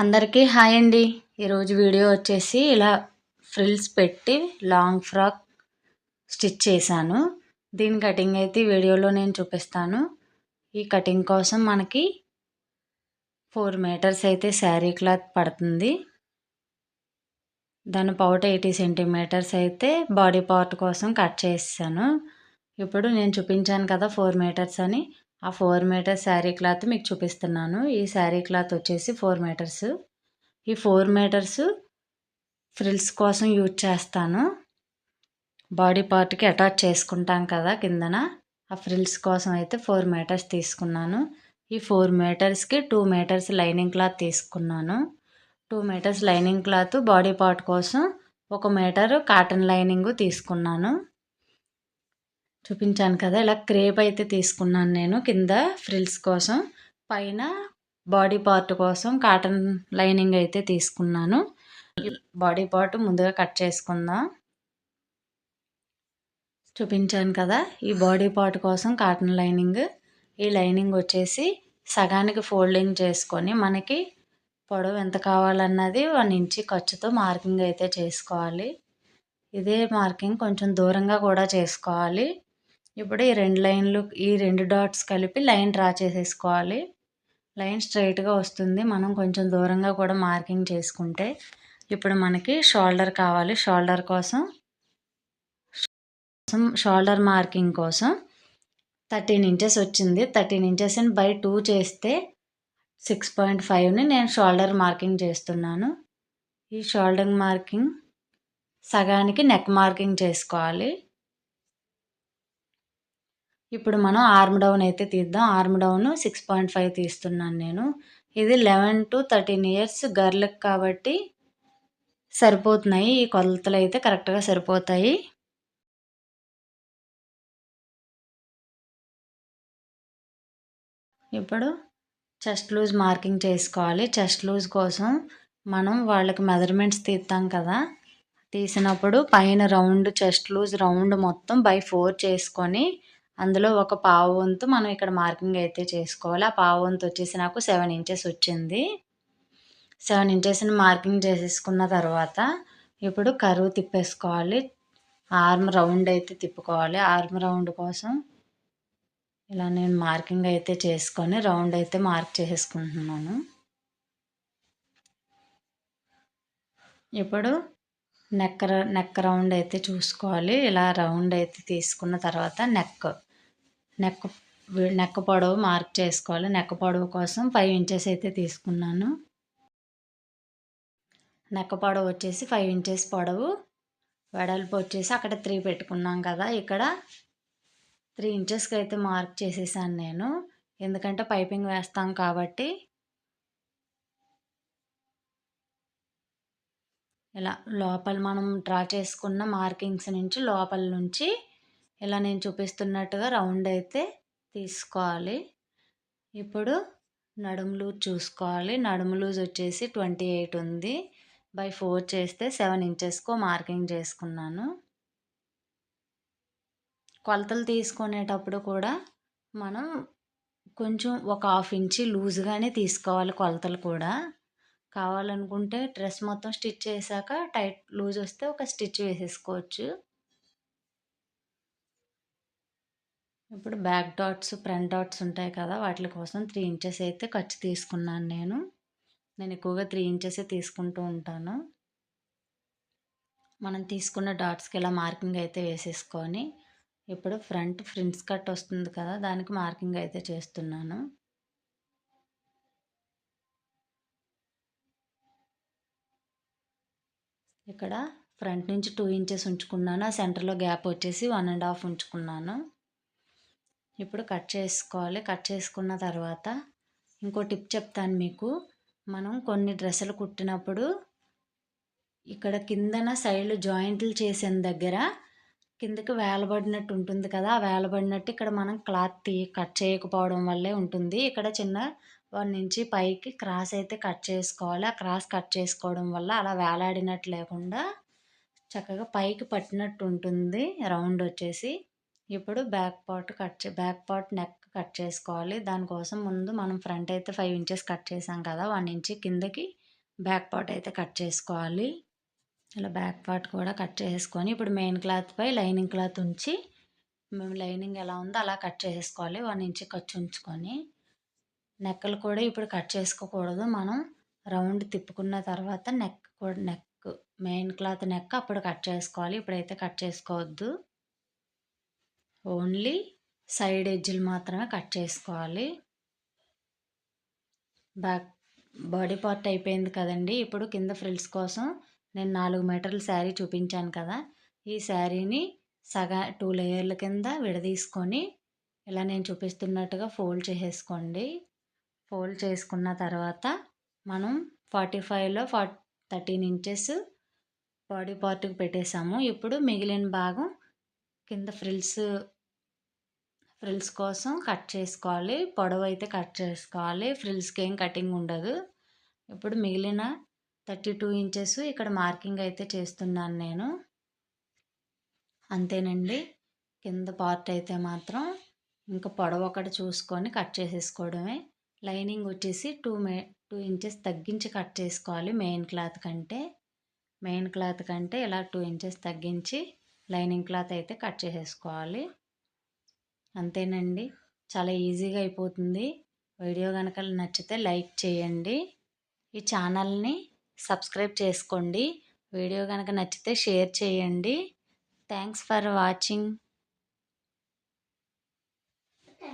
అందరికీ హాయ్ అండి. ఈరోజు వీడియో వచ్చేసి ఇలా ఫ్రిల్స్ పెట్టి లాంగ్ ఫ్రాక్ స్టిచ్ చేశాను. దీని కటింగ్ అయితే వీడియోలో నేను చూపిస్తాను. ఈ కటింగ్ కోసం మనకి 4 మీటర్స్ అయితే శారీ క్లాత్ పడుతుంది. దాని పౌట 80 సెంటీమీటర్స్ అయితే బాడీ పార్ట్ కోసం కట్ చేసాను. ఇప్పుడు నేను చూపించాను కదా 4 మీటర్స్ అని, ఆ 4 మీటర్స్ శారీ క్లాత్ మీకు చూపిస్తున్నాను. ఈ శారీ క్లాత్ వచ్చేసి 4 మీటర్స్. ఈ 4 మీటర్స్ ఫ్రిల్స్ కోసం యూజ్ చేస్తాను. బాడీ పార్ట్కి అటాచ్ చేసుకుంటాం కదా కిందన, ఆ ఫ్రిల్స్ కోసం అయితే 4 మీటర్స్ తీసుకున్నాను. ఈ 4 మీటర్స్కి 2 మీటర్స్ లైనింగ్ క్లాత్ తీసుకున్నాను. 2 meters lining cloth, body part కోసం 1 మీటర్ కాటన్ లైనింగ్ తీసుకున్నాను. చూపించాను కదా, ఇలా క్రేప్ అయితే తీసుకున్నాను నేను కింద ఫ్రిల్స్ కోసం. పైన బాడీ పార్ట్ కోసం కాటన్ లైనింగ్ అయితే తీసుకున్నాను. బాడీ పార్ట్ ముందుగా కట్ చేసుకుందాం. చూపించాను కదా, ఈ బాడీ పార్ట్ కోసం కాటన్ లైనింగ్. ఈ లైనింగ్ వచ్చేసి సగానికి ఫోల్డింగ్ చేసుకొని మనకి పొడవు ఎంత కావాలన్నది 1 ఇంచ్ ఖర్చుతో మార్కింగ్ అయితే చేసుకోవాలి. ఇదే మార్కింగ్ కొంచెం దూరంగా కూడా చేసుకోవాలి. ఇప్పుడు ఈ 2 లైన్లు, ఈ 2 డాట్స్ కలిపి లైన్ డ్రా చేసేసుకోవాలి. లైన్ స్ట్రైట్గా వస్తుంది మనం కొంచెం దూరంగా కూడా మార్కింగ్ చేసుకుంటే. ఇప్పుడు మనకి షోల్డర్ కావాలి. షోల్డర్ మార్కింగ్ కోసం 13 ఇంచెస్ వచ్చింది. 13 ఇంచెస్ని బై 2 చేస్తే 6.5ని నేను షోల్డర్ మార్కింగ్ చేస్తున్నాను. ఈ షోల్డర్ మార్కింగ్ సగానికి నెక్ మార్కింగ్ చేసుకోవాలి. ఇప్పుడు మనం ఆర్మ్ డౌన్ అయితే తీద్దాం. ఆర్మ్ డౌన్ 6.5 తీస్తున్నాను నేను. ఇది 11 to 13 ఇయర్స్ గర్ల్కి కాబట్టి సరిపోతున్నాయి. ఈ కొలతలు అయితే కరెక్ట్గా సరిపోతాయి. ఇప్పుడు చెస్ట్ లూజ్ మార్కింగ్ చేసుకోవాలి. చెస్ట్ లూజ్ కోసం మనం వాళ్ళకి మెజర్మెంట్స్ తీస్తాం కదా, తీసినప్పుడు పైన రౌండ్ చెస్ట్ లూజ్ రౌండ్ మొత్తం బై 4 చేసుకొని అందులో ఒక పావు వంతు మనం ఇక్కడ మార్కింగ్ అయితే చేసుకోవాలి. ఆ పావు వంతు వచ్చేసి నాకు 7 ఇంచెస్ వచ్చింది. 7 ఇంచెస్ని మార్కింగ్ చేసేసుకున్న తర్వాత ఇప్పుడు కరువు తిప్పేసుకోవాలి. ఆర్మ్ రౌండ్ అయితే తిప్పుకోవాలి. ఆర్మ్ రౌండ్ కోసం ఇలా నేను మార్కింగ్ అయితే చేసుకొని రౌండ్ అయితే మార్క్ చేసేసుకుంటున్నాను. ఇప్పుడు నెక్ రౌండ్ అయితే చూసుకోవాలి. ఇలా రౌండ్ అయితే తీసుకున్న తర్వాత నెక్ పొడవు మార్క్ చేసుకోవాలి. నెక్ పొడవు కోసం 5 ఇంచెస్ అయితే తీసుకున్నాను. నెక్ పొడవు వచ్చేసి 5 ఇంచెస్ పొడవు, వెడల్పు వచ్చేసి అక్కడ 3 పెట్టుకున్నాం కదా, ఇక్కడ 3 ఇంచెస్కి అయితే మార్క్ చేసేసాను నేను. ఎందుకంటే పైపింగ్ వేస్తాం కాబట్టి. ఇలా లోపల మనం డ్రా చేసుకున్న మార్కింగ్స్ నుంచి లోపల నుంచి ఇలా నేను చూపిస్తున్నట్టుగా రౌండ్ అయితే తీసుకోవాలి. ఇప్పుడు నడుము లూజ్ చూసుకోవాలి. నడుము లూజ్ వచ్చేసి 28 ఉంది. బై 4 చేస్తే 7 ఇంచెస్కో మార్కింగ్ చేసుకున్నాను. కొలతలు తీసుకునేటప్పుడు కూడా మనం కొంచెం ఒక 1/2 ఇంచి లూజ్గానే తీసుకోవాలి. కొలతలు కూడా కావాలనుకుంటే డ్రెస్ మొత్తం స్టిచ్ చేశాక టైట్ లూజ్ వస్తే ఒక స్టిచ్ వేసేసుకోవచ్చు. ఇప్పుడు బ్యాక్ డాట్స్, ఫ్రంట్ డాట్స్ ఉంటాయి కదా, వాటి కోసం 3 ఇంచెస్ అయితే ఖర్చు తీసుకున్నాను నేను. ఎక్కువగా 3 ఇంచెస్ తీసుకుంటూ ఉంటాను. మనం తీసుకున్న డాట్స్కి ఇలా మార్కింగ్ అయితే వేసేసుకొని ఇప్పుడు ఫ్రిన్స్ కట్ వస్తుంది కదా, దానికి మార్కింగ్ అయితే చేస్తున్నాను. ఇక్కడ ఫ్రంట్ నుంచి 2 ఇంచెస్ ఉంచుకున్నాను. ఆ సెంటర్లో గ్యాప్ వచ్చేసి 1.5 ఉంచుకున్నాను. ఇప్పుడు కట్ చేసుకోవాలి. కట్ చేసుకున్న తర్వాత ఇంకో టిప్ చెప్తాను మీకు. మనం కొన్ని డ్రెస్సులు కుట్టినప్పుడు ఇక్కడ కిందన సైడ్లు జాయింట్లు చేసిన దగ్గర కిందకి వేలబడినట్టు ఉంటుంది కదా, ఆ వేలబడినట్టు ఇక్కడ మనం క్లాత్ కట్ చేయకపోవడం వల్లే ఉంటుంది. ఇక్కడ చిన్న 1 ఇంచి పైకి క్రాస్ అయితే కట్ చేసుకోవాలి. ఆ క్రాస్ కట్ చేసుకోవడం వల్ల అలా వేలాడినట్టు లేకుండా చక్కగా పైకి పట్టినట్టు ఉంటుంది రౌండ్ వచ్చేసి. ఇప్పుడు బ్యాక్ పార్ట్ నెక్ కట్ చేసుకోవాలి. దానికోసం ముందు మనం ఫ్రంట్ అయితే 5 ఇంచెస్ కట్ చేసాం కదా, 1 ఇంచి కిందకి బ్యాక్ పార్ట్ అయితే కట్ చేసుకోవాలి. ఇలా బ్యాక్ పార్ట్ కూడా కట్ చేసుకొని ఇప్పుడు మెయిన్ క్లాత్పై లైనింగ్ క్లాత్ ఉంచి మేము లైనింగ్ ఎలా ఉందో అలా కట్ చేసుకోవాలి. 1 ఇంచ్ ఖర్చు ఉంచుకొని నెక్కలు కూడా ఇప్పుడు కట్ చేసుకోకూడదు. మనం రౌండ్ తిప్పుకున్న తర్వాత నెక్ మెయిన్ క్లాత్ నెక్ అప్పుడు కట్ చేసుకోవాలి. ఇప్పుడైతే కట్ చేసుకోవద్దు. ఓన్లీ సైడ్ ఎడ్జ్లు మాత్రమే కట్ చేసుకోవాలి. బ్యాక్ బాడీ పార్ట్ అయిపోయింది కదండి. ఇప్పుడు కింద ఫ్రిల్స్ కోసం నేను 4 మీటర్ల శారీ చూపించాను కదా. ఈ శారీని 2 లేయర్ల కింద విడదీసుకొని ఇలా నేను చూపిస్తున్నట్టుగా ఫోల్డ్ చేసేసుకోండి. ఫోల్డ్ చేసుకున్న తర్వాత మనం 45లో 13 ఇంచెస్ బాడీ పార్ట్కి పెట్టేసాము. ఇప్పుడు మిగిలిన భాగం కింద ఫ్రిల్స్ కోసం కట్ చేసుకోవాలి. పొడవు అయితే కట్ చేసుకోవాలి. ఫ్రిల్స్కి ఏం కటింగ్ ఉండదు. ఇప్పుడు మిగిలిన 32 ఇంచెస్ ఇక్కడ మార్కింగ్ అయితే చేస్తున్నాను నేను. అంతేనండి. కింద పార్ట్ అయితే మాత్రం ఇంకా పొడవు ఒకటి చూసుకొని కట్ చేసేసుకోవడమే. లైనింగ్ వచ్చేసి 2 ఇంచెస్ తగ్గించి కట్ చేసుకోవాలి. మెయిన్ క్లాత్ కంటే ఇలా 2 ఇంచెస్ తగ్గించి లైనింగ్ క్లాత్ అయితే కట్ చేసేసుకోవాలి. అంతేనండి. చాలా ఈజీగా అయిపోతుంది. వీడియో కనుక నచ్చితే లైక్ చేయండి. ఈ ఛానల్ని సబ్స్క్రైబ్ చేసుకోండి. వీడియో కనుక నచ్చితే షేర్ చేయండి. Thanks for watching.